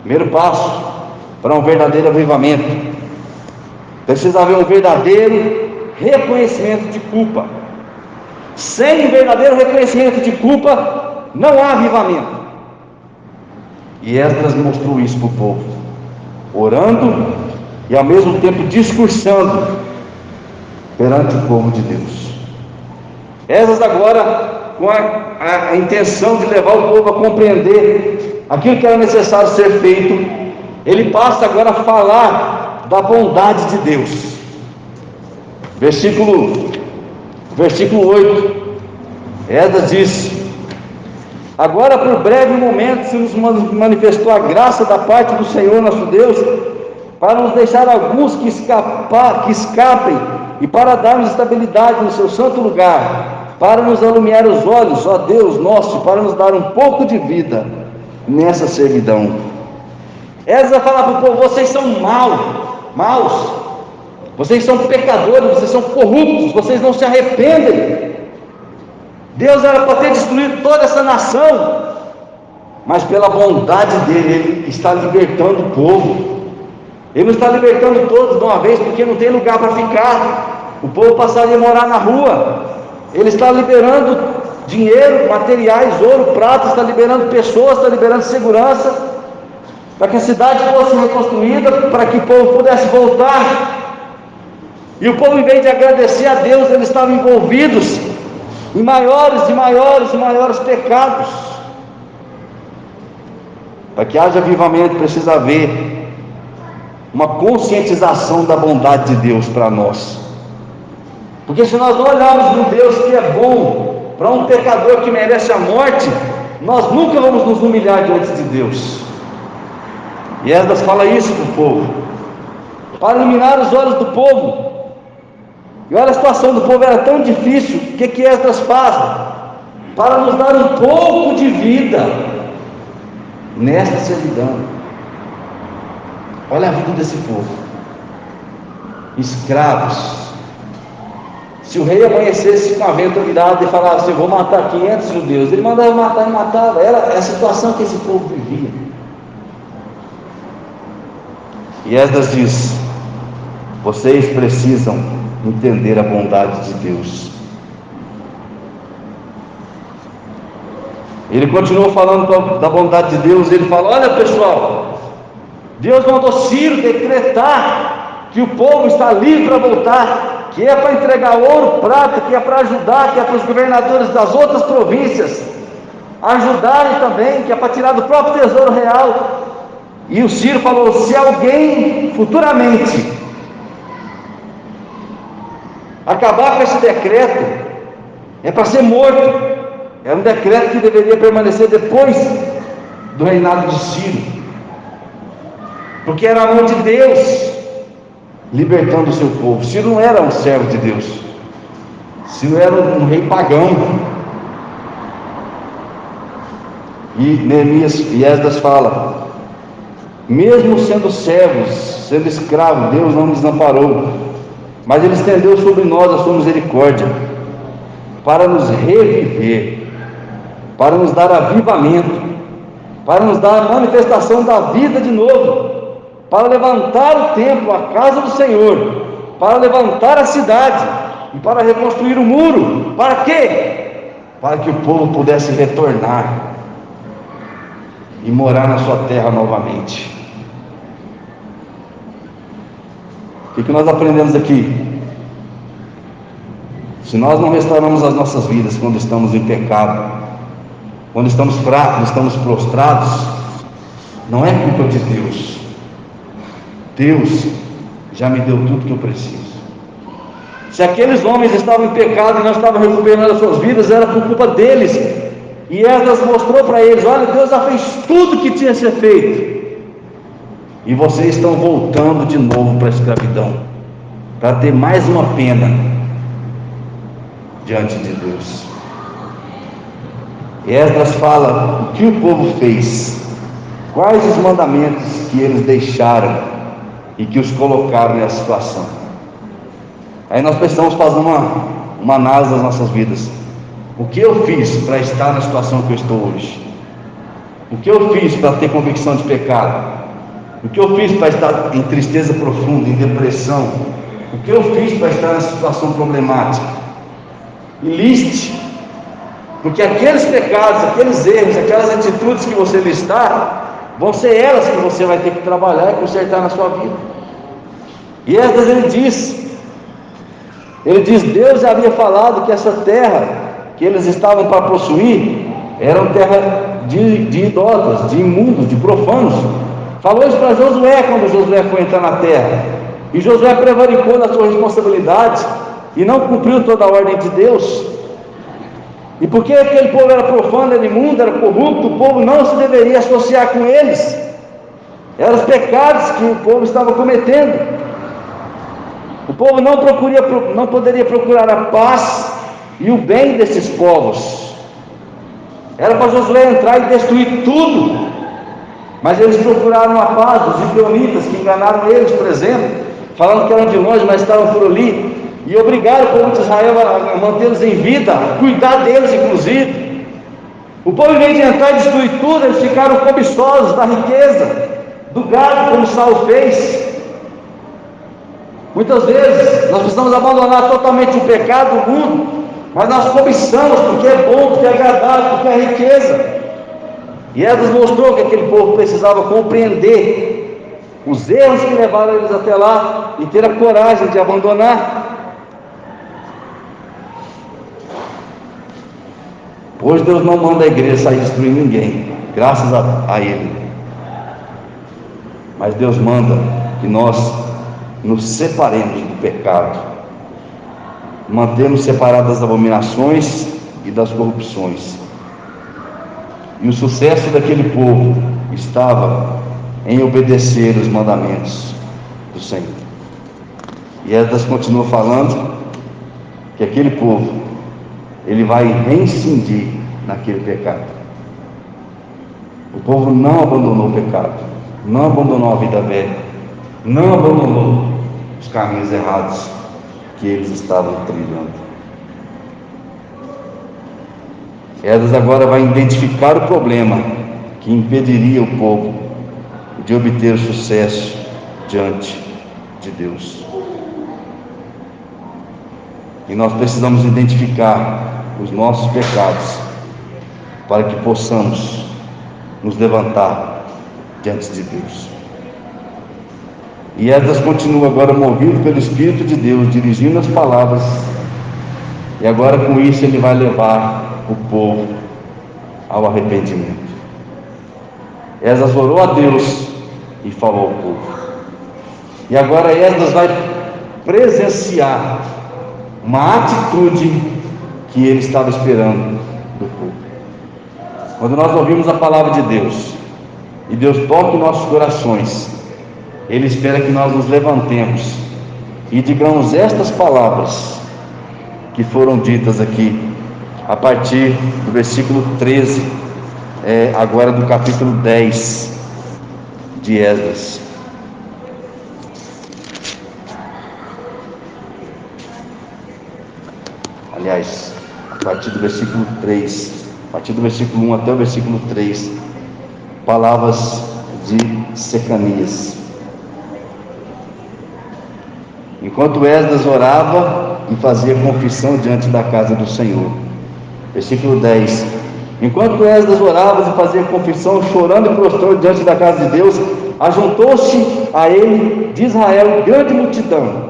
Primeiro passo para um verdadeiro avivamento: precisa haver um verdadeiro reconhecimento de culpa. Sem um verdadeiro reconhecimento de culpa, não há avivamento. E Esdras mostrou isso para o povo, orando e ao mesmo tempo discursando perante o povo de Deus. Esdras agora, com a intenção de levar o povo a compreender aquilo que era necessário ser feito, ele passa agora a falar da bondade de Deus. Versículo 8, Esdras diz: agora por breve momento se nos manifestou a graça da parte do Senhor nosso Deus, para nos deixar alguns que escapem, e para darmos estabilidade no seu santo lugar, para nos alumiar os olhos, ó Deus nosso, para nos dar um pouco de vida nessa servidão. Esdras fala para o povo: vocês são maus, vocês são pecadores, vocês são corruptos, vocês não se arrependem. Deus era para ter destruído toda essa nação, mas pela bondade dele, ele está libertando o povo. Ele não está libertando todos de uma vez, porque não tem lugar para ficar. O povo passaria a morar na rua. Ele está liberando dinheiro, materiais, ouro, prata, está liberando pessoas, está liberando segurança, para que a cidade fosse reconstruída, para que o povo pudesse voltar. E o povo, em vez de agradecer a Deus, eles estavam envolvidos em maiores pecados. Para que haja avivamento, precisa haver uma conscientização da bondade de Deus para nós. Porque se nós não olharmos no Deus que é bom para um pecador que merece a morte, nós nunca vamos nos humilhar diante de Deus. E Esdras fala isso para o povo, para iluminar os olhos do povo. E olha, a situação do povo era tão difícil. O que Esdras faz? Para nos dar um pouco de vida nesta servidão. Olha a vida desse povo, escravos. Se o rei amanhecesse com a venta virada e falasse: eu vou matar 500 judeus, ele mandava matar e matava. Era a situação que esse povo vivia. E Esdras diz: vocês precisam entender a bondade de Deus. Ele continua falando da bondade de Deus. Ele fala: olha pessoal, Deus mandou Ciro decretar que o povo está livre para voltar. que é para entregar ouro, prata, que é para ajudar, que é para os governadores das outras províncias ajudarem também, que é para tirar do próprio tesouro real. E o Ciro falou: se alguém futuramente acabar com esse decreto, é para ser morto. Era um decreto que deveria permanecer depois do reinado de Ciro, porque era a mão de Deus libertando o seu povo. Ciro não era um servo de Deus, Ciro era um rei pagão. E Neemias e Esdras fala: mesmo sendo servos, sendo escravos, Deus não nos desamparou, mas Ele estendeu sobre nós a sua misericórdia, para nos reviver, para nos dar avivamento, para nos dar a manifestação da vida de novo, para levantar o templo, a casa do Senhor, para levantar a cidade e para reconstruir o muro. Para quê? Para que o povo pudesse retornar e morar na sua terra novamente. O que nós aprendemos aqui? Se nós não restauramos as nossas vidas quando estamos em pecado, quando estamos fracos, estamos prostrados, não é culpa de Deus. Deus já me deu tudo que eu preciso. Se aqueles homens estavam em pecado e não estavam recuperando as suas vidas, era por culpa deles. E Esdras mostrou para eles: olha, Deus já fez tudo que tinha a ser feito, e vocês estão voltando de novo para a escravidão, para ter mais uma pena diante de Deus. Esdras fala o que o povo fez, quais os mandamentos que eles deixaram e que os colocaram nessa situação. Aí nós precisamos fazer uma análise das nossas vidas. O que eu fiz para estar na situação que eu estou hoje? O que eu fiz para ter convicção de pecado? O que eu fiz para estar em tristeza profunda, em depressão? O que eu fiz para estar nessa situação problemática? E liste, porque aqueles pecados, aqueles erros, aquelas atitudes que você listar, vão ser elas que você vai ter que trabalhar e consertar na sua vida. E Esdras ele diz: Deus já havia falado que essa terra que eles estavam para possuir era terra de idólatras, de imundos, de profanos. Falou isso para Josué quando Josué foi entrar na terra, e Josué prevaricou na sua responsabilidade e não cumpriu toda a ordem de Deus. E porque aquele povo era profano, era imundo, era corrupto, o povo não se deveria associar com eles. Eram os pecados que o povo estava cometendo. O povo não poderia procurar a paz e o bem desses povos. Era para Josué entrar e destruir tudo, mas eles procuraram a paz dos gibeonitas, que enganaram eles, por exemplo, falando que eram de longe, mas estavam por ali, e obrigaram o povo de Israel a mantê-los em vida, a cuidar deles inclusive. O povo, em vez de entrar e destruir tudo, eles ficaram cobiçosos da riqueza, do gado, como Saul fez. Muitas vezes nós precisamos abandonar totalmente o pecado, o mundo, mas nós cobiçamos porque é bom, porque é agradável, porque é riqueza. E Esdras mostrou que aquele povo precisava compreender os erros que levaram eles até lá e ter a coragem de abandonar. Hoje Deus não manda a igreja sair destruindo ninguém, graças a Ele, mas Deus manda que nós nos separemos do pecado, mantemos separados das abominações e das corrupções. E o sucesso daquele povo estava em obedecer os mandamentos do Senhor. E Esdras continua falando que aquele povo, ele vai reincidir naquele pecado. O povo não abandonou o pecado, não abandonou a vida velha, não abandonou os caminhos errados que eles estavam trilhando. Esdras agora vai identificar o problema que impediria o povo de obter sucesso diante de Deus. E nós precisamos identificar os nossos pecados para que possamos nos levantar diante de Deus. E Esdras continua agora movido pelo Espírito de Deus, dirigindo as palavras, e agora com isso ele vai levar o povo ao arrependimento. Esdras orou a Deus e falou ao povo. E agora Esdras vai presenciar uma atitude que ele estava esperando do povo. Quando nós ouvimos a palavra de Deus e Deus toca em nossos corações, Ele espera que nós nos levantemos e digamos estas palavras que foram ditas aqui a partir do versículo 13, agora do capítulo 10 de Esdras. Aliás, a partir do versículo 3, a partir do versículo 1 até o versículo 3, palavras de Secanias. Enquanto Esdras orava e fazia confissão diante da casa do Senhor. Versículo 10. Enquanto Esdras orava e fazia confissão, chorando e prostrando diante da casa de Deus, ajuntou-se a ele de Israel grande multidão,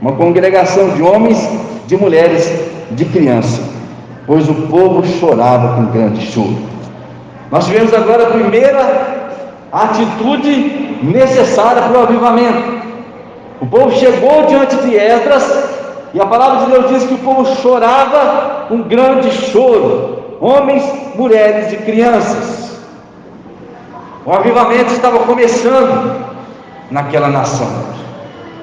uma congregação de homens, de mulheres, de crianças, pois o povo chorava com grande choro. Nós tivemos agora a primeira atitude necessária para o avivamento. O povo chegou diante de Esdras, e a palavra de Deus diz que o povo chorava com grande choro, homens, mulheres e crianças. O avivamento estava começando naquela nação,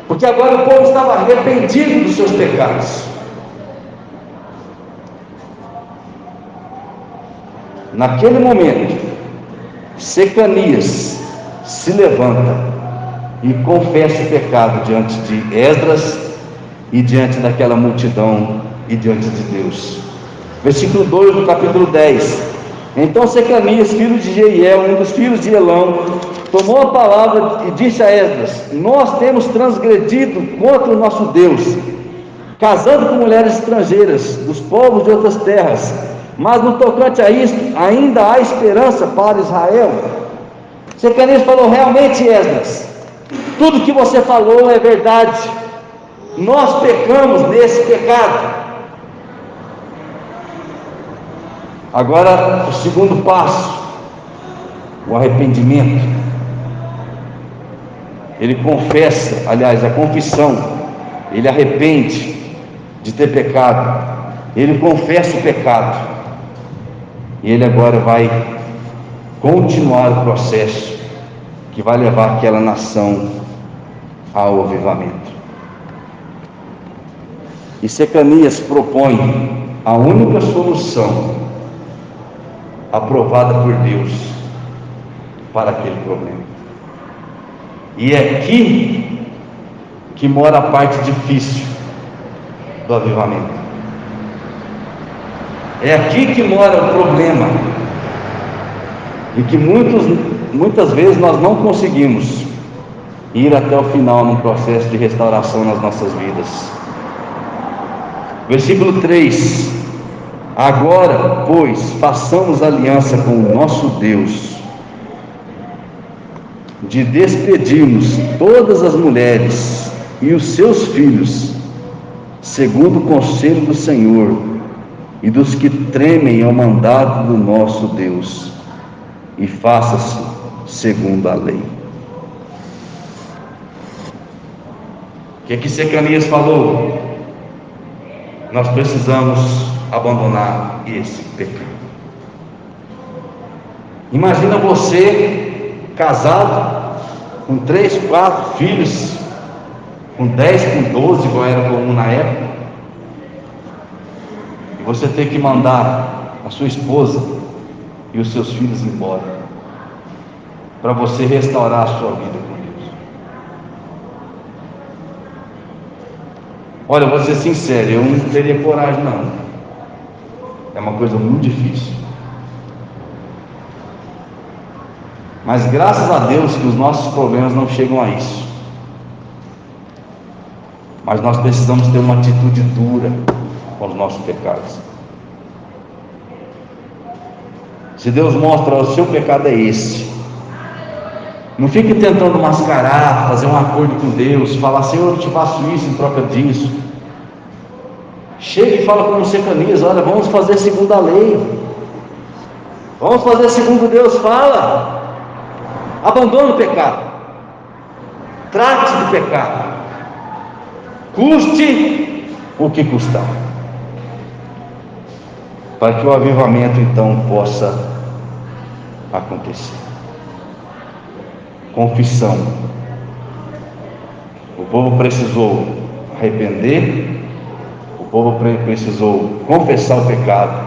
porque agora o povo estava arrependido dos seus pecados. Naquele momento, Secanias se levanta e confessa o pecado diante de Esdras e diante daquela multidão e diante de Deus. Versículo 2 do capítulo 10. Então Secanias, filho de Jeiel, um dos filhos de Elão, tomou a palavra e disse a Esdras: nós temos transgredido contra o nosso Deus, casando com mulheres estrangeiras dos povos de outras terras, mas no tocante a isto, ainda há esperança para Israel. Secanias falou: realmente, Esdras, tudo que você falou é verdade, nós pecamos nesse pecado. Agora o segundo passo, o arrependimento. Ele confessa, aliás, a confissão, ele arrepende de ter pecado, ele confessa o pecado, e ele agora vai continuar o processo que vai levar aquela nação ao avivamento. E Secanias propõe a única solução aprovada por Deus para aquele problema. E é aqui que mora a parte difícil do avivamento. É aqui que mora o problema, e que muitas vezes nós não conseguimos ir até o final no processo de restauração nas nossas vidas. Versículo 3: agora, pois, façamos aliança com o nosso Deus, de despedirmos todas as mulheres e os seus filhos, segundo o conselho do Senhor e dos que tremem ao mandado do nosso Deus, e faça-se segundo a lei. O que Secanias falou? Nós precisamos abandonar esse pecado. Imagina você casado, com 3, 4 filhos, com 10, com 12, igual era comum na época, e você ter que mandar a sua esposa e os seus filhos embora, para você restaurar a sua vida com Deus. Olha, eu vou ser sincero, eu não teria coragem não. É uma coisa muito difícil. Mas graças a Deus que os nossos problemas não chegam a isso. Mas nós precisamos ter uma atitude dura com os nossos pecados. Se Deus mostra: o seu pecado é esse, Não fique tentando mascarar, fazer um acordo com Deus, falar, Senhor, eu te faço isso em troca disso. Chega e fala como você camisa, olha, vamos fazer segundo a lei. Vamos fazer segundo Deus fala. Abandone o pecado. Trate do pecado. Custe o que custar. Para que o avivamento então possa acontecer. Confissão. O povo precisou arrepender, o povo precisou confessar o pecado,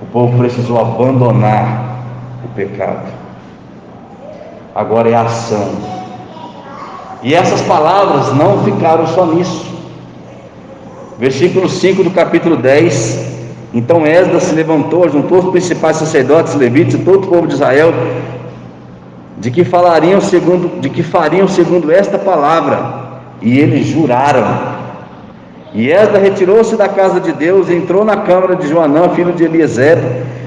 o povo precisou abandonar o pecado. Agora é a ação. E essas palavras não ficaram só nisso. Versículo 5 do capítulo 10. Então Esdras se levantou, juntou os principais sacerdotes, levitas e todo o povo de Israel, de que fariam segundo esta palavra, e eles juraram. E Esdras retirou-se da casa de Deus, entrou na câmara de Joanã, filho de Eliezer,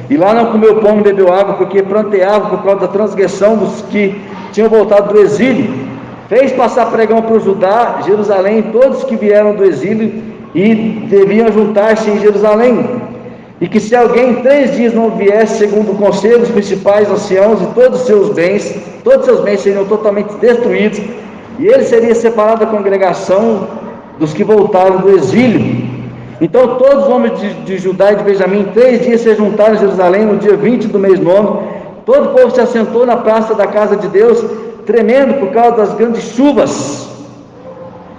e lá não comeu pão, nem bebeu água, porque pranteava por causa da transgressão dos que tinham voltado do exílio. Fez passar pregão para o Judá, Jerusalém, todos que vieram do exílio e deviam juntar-se em Jerusalém. E que se alguém em 3 dias não viesse segundo o conselho dos principais anciãos, e todos seus bens seriam totalmente destruídos, e ele seria separado da congregação dos que voltaram do exílio. Então todos os homens de Judá e de Benjamim em 3 dias se juntaram em Jerusalém no dia 20 do mês 9. Todo o povo se assentou na praça da casa de Deus, tremendo por causa das grandes chuvas.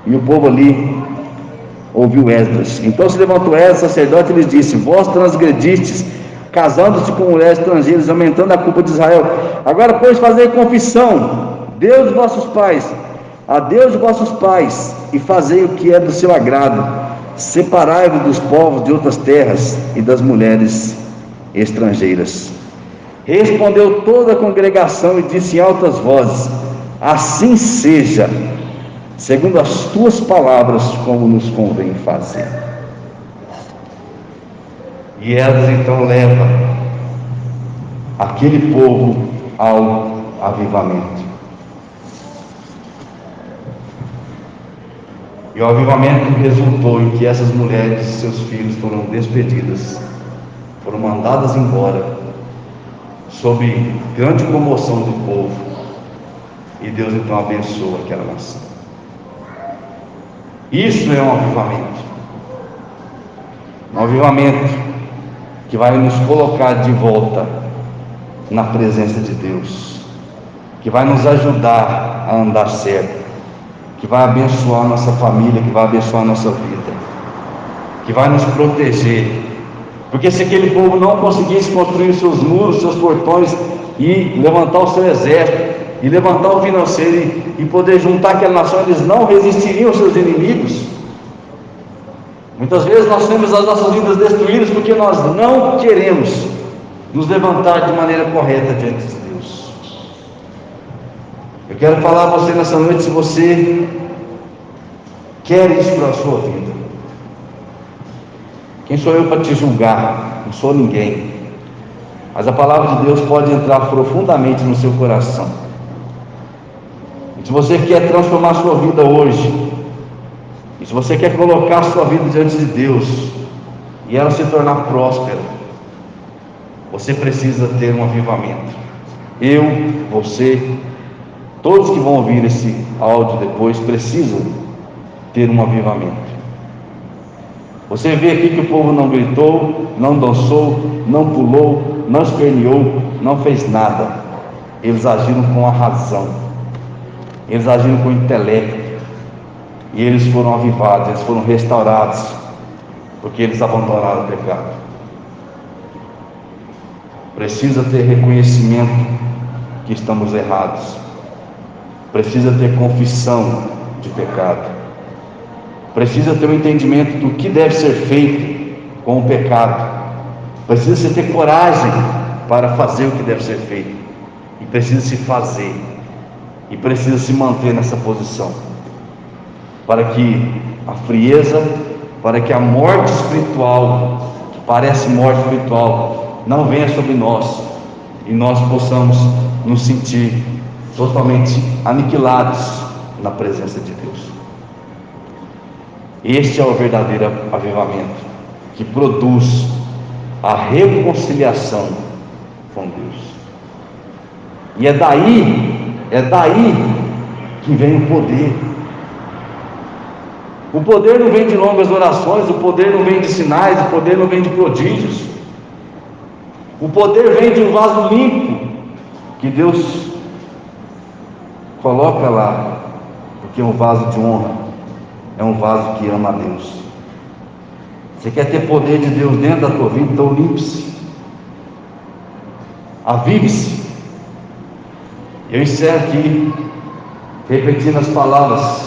E o povo ali ouviu Esdras. Então se levantou Esdras, sacerdote, e lhes disse: vós transgredistes, casando-se com mulheres estrangeiras, aumentando a culpa de Israel. Agora, pois, fazei confissão, Deus de vossos pais, a Deus de vossos pais, e fazei o que é do seu agrado. Separai-vos dos povos de outras terras e das mulheres estrangeiras. Respondeu toda a congregação e disse em altas vozes: assim seja, segundo as tuas palavras, como nos convém fazer. E Esdras então leva aquele povo ao avivamento. E o avivamento resultou em que essas mulheres e seus filhos foram despedidas, foram mandadas embora, sob grande comoção do povo. E Deus então abençoou aquela nação. Isso é um avivamento. Um avivamento que vai nos colocar de volta na presença de Deus, que vai nos ajudar a andar certo, que vai abençoar a nossa família, que vai abençoar a nossa vida, que vai nos proteger. Porque se aquele povo não conseguisse construir os seus muros, seus portões, e levantar o seu exército, e levantar o financeiro, e poder juntar aquela nação, eles não resistiriam aos seus inimigos. Muitas vezes nós temos as nossas vidas destruídas porque nós não queremos nos levantar de maneira correta diante de Deus. Eu quero falar a você nessa noite, se você quer isso para a sua vida. Quem sou eu para te julgar? Não sou ninguém. Mas a palavra de Deus pode entrar profundamente no seu coração. E se você quer transformar a sua vida hoje, e se você quer colocar a sua vida diante de Deus, e ela se tornar próspera, você precisa ter um avivamento. Eu, você, todos que vão ouvir esse áudio depois, precisam ter um avivamento. Você vê aqui que o povo não gritou, não dançou, não pulou, não esperneou, não fez nada. Eles agiram com a razão, eles agiram com o intelecto, e eles foram avivados, eles foram restaurados, porque eles abandonaram o pecado. Precisa ter reconhecimento que estamos errados, precisa ter confissão de pecado, precisa ter um entendimento do que deve ser feito com o pecado, precisa ter coragem para fazer o que deve ser feito, e precisa se fazer, e precisa se manter nessa posição, para que a frieza, para que a morte espiritual, que parece morte espiritual, não venha sobre nós, e nós possamos nos sentir totalmente aniquilados na presença de Deus. Este é o verdadeiro avivamento, que produz a reconciliação com Deus. E é daí que vem o poder. O poder não vem de longas orações, o poder não vem de sinais, o poder não vem de prodígios. O poder vem de um vaso limpo, que Deus coloca lá, porque é um vaso de honra, é um vaso que ama a Deus. Você quer ter poder de Deus dentro da tua vida? Então limpe-se, avive-se. Eu encerro aqui repetindo as palavras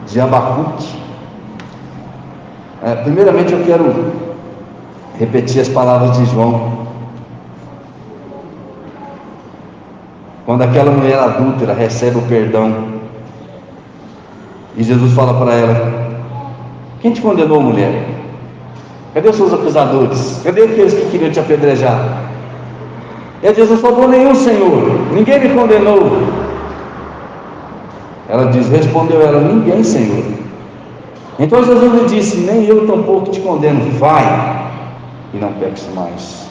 de Abacuque. Primeiramente eu quero repetir as palavras de João, quando aquela mulher adúltera recebe o perdão, e Jesus fala para ela: quem te condenou, mulher? Cadê os seus acusadores? Cadê aqueles que queriam te apedrejar? E Jesus falou: nenhum, Senhor, ninguém me condenou. Ela diz, respondeu ela: ninguém, Senhor. Então Jesus lhe disse: nem eu tampouco te condeno, vai e não peques mais.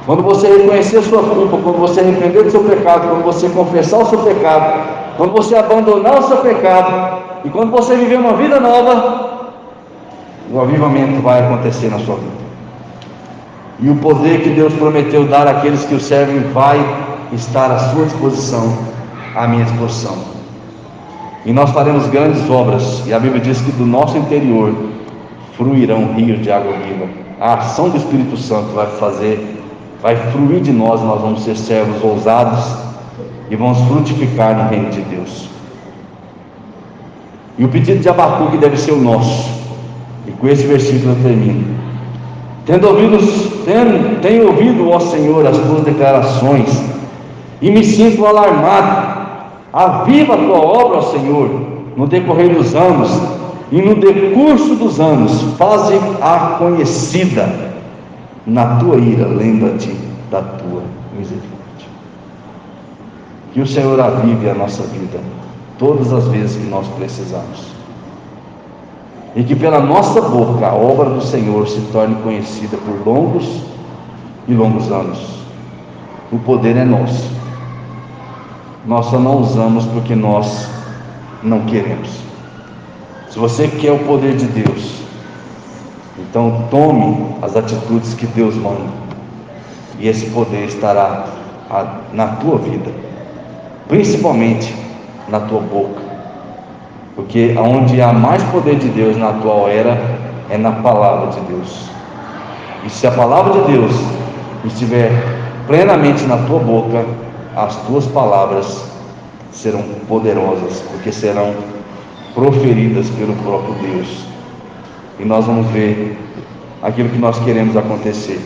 Quando você reconhecer a sua culpa, quando você arrepender do seu pecado, quando você confessar o seu pecado, quando você abandonar o seu pecado, e quando você viver uma vida nova, o avivamento vai acontecer na sua vida. E o poder que Deus prometeu dar àqueles que o servem vai estar à sua disposição, à minha disposição. E nós faremos grandes obras, e a Bíblia diz que do nosso interior fluirão rios de água viva. A ação do Espírito Santo vai fluir de nós vamos ser servos ousados e vamos frutificar no reino de Deus. E o pedido de Abacuque deve ser o nosso, e com esse versículo eu termino. Tenho ouvido, ó Senhor, as tuas declarações, e me sinto alarmado. Aviva a tua obra, ó Senhor, no decorrer dos anos, e no decurso dos anos, faze-a conhecida. Na tua ira, lembra-te da tua misericórdia. Que o Senhor avive a nossa vida todas as vezes que nós precisamos, e que pela nossa boca a obra do Senhor se torne conhecida por longos e longos anos. O poder é nosso, nós só não usamos porque nós não queremos. Se você quer o poder de Deus, então tome as atitudes que Deus manda, e esse poder estará na tua vida, principalmente na tua boca, porque onde há mais poder de Deus na atual era é na palavra de Deus. E se a palavra de Deus estiver plenamente na tua boca, as tuas palavras serão poderosas, porque serão proferidas pelo próprio Deus, e nós vamos ver aquilo que nós queremos acontecer,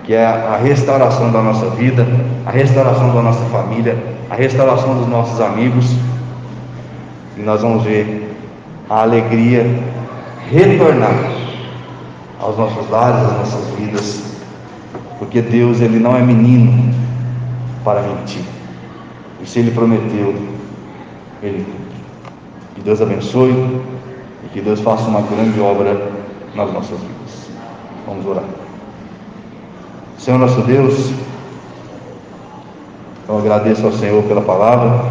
que é a restauração da nossa vida, a restauração da nossa família, a restauração dos nossos amigos, e nós vamos ver a alegria retornar aos nossos lares, às nossas vidas, porque Deus, Ele não é menino para mentir, e se Ele prometeu, Ele cumpre. Que Deus abençoe e que Deus faça uma grande obra nas nossas vidas. Vamos orar. Senhor nosso Deus, eu agradeço ao Senhor pela palavra.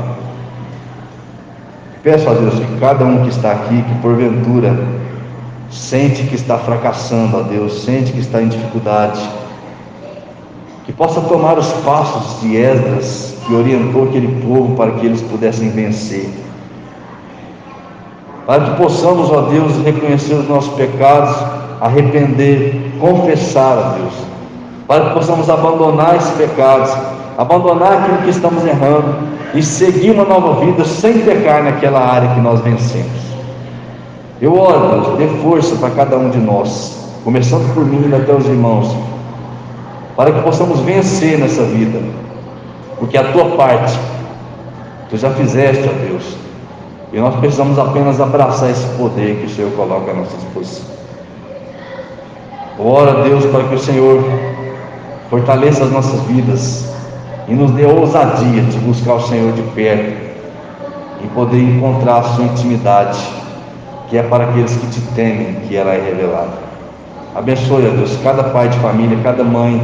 Peço a Deus que cada um que está aqui, que porventura sente que está fracassando, ó Deus, sente que está em dificuldade, que possa tomar os passos de Esdras, que orientou aquele povo para que eles pudessem vencer, para que possamos, ó Deus, reconhecer os nossos pecados, arrepender, confessar, ó Deus, para que possamos abandonar esses pecados, abandonar aquilo que estamos errando e seguir uma nova vida sem pecar naquela área que nós vencemos. Eu oro, Deus, dê força para cada um de nós, começando por mim e até os irmãos, para que possamos vencer nessa vida, porque a tua parte tu já fizeste, ó Deus, e nós precisamos apenas abraçar esse poder que o Senhor coloca à nossa disposição. Ora, Deus, para que o Senhor Fortaleça as nossas vidas e nos dê a ousadia de buscar o Senhor de perto e poder encontrar a sua intimidade, que é para aqueles que te temem, que ela é revelada. Abençoe, ó Deus, cada pai de família, cada mãe,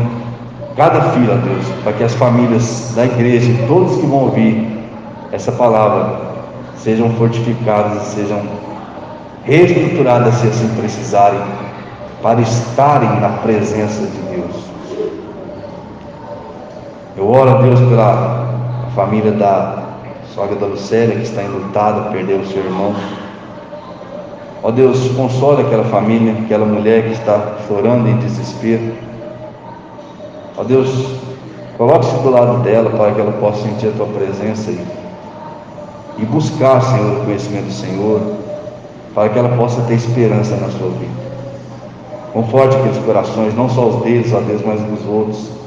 cada filho, ó Deus, para que as famílias da igreja e todos que vão ouvir essa palavra sejam fortificadas e sejam reestruturadas, se assim precisarem, para estarem na presença de Deus. Eu oro a Deus pela família da sogra da Lucélia, que está enlutada, perdeu o seu irmão. Ó Deus, console aquela família, aquela mulher que está chorando em desespero. Ó Deus, coloque-se do lado dela para que ela possa sentir a tua presença e buscar, Senhor, o conhecimento do Senhor, para que ela possa ter esperança na sua vida. Conforte aqueles corações, não só os deles, ó Deus, mas dos outros.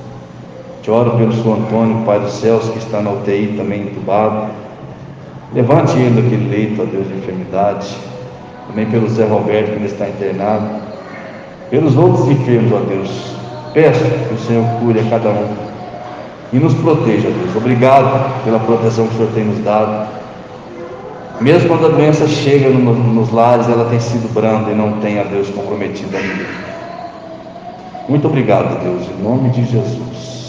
Te oro pelo Senhor Antônio, Pai dos céus, que está na UTI também entubado. Levante ele daquele leito, ó Deus, de enfermidade. Também pelo Zé Roberto, que ainda está internado. Pelos outros enfermos, ó Deus. Peço que o Senhor cure a cada um e nos proteja, ó Deus. Obrigado pela proteção que o Senhor tem nos dado. Mesmo quando a doença chega nos lares, ela tem sido branda e não tem, ó Deus, comprometido a ninguém. Muito obrigado, Deus, em nome de Jesus.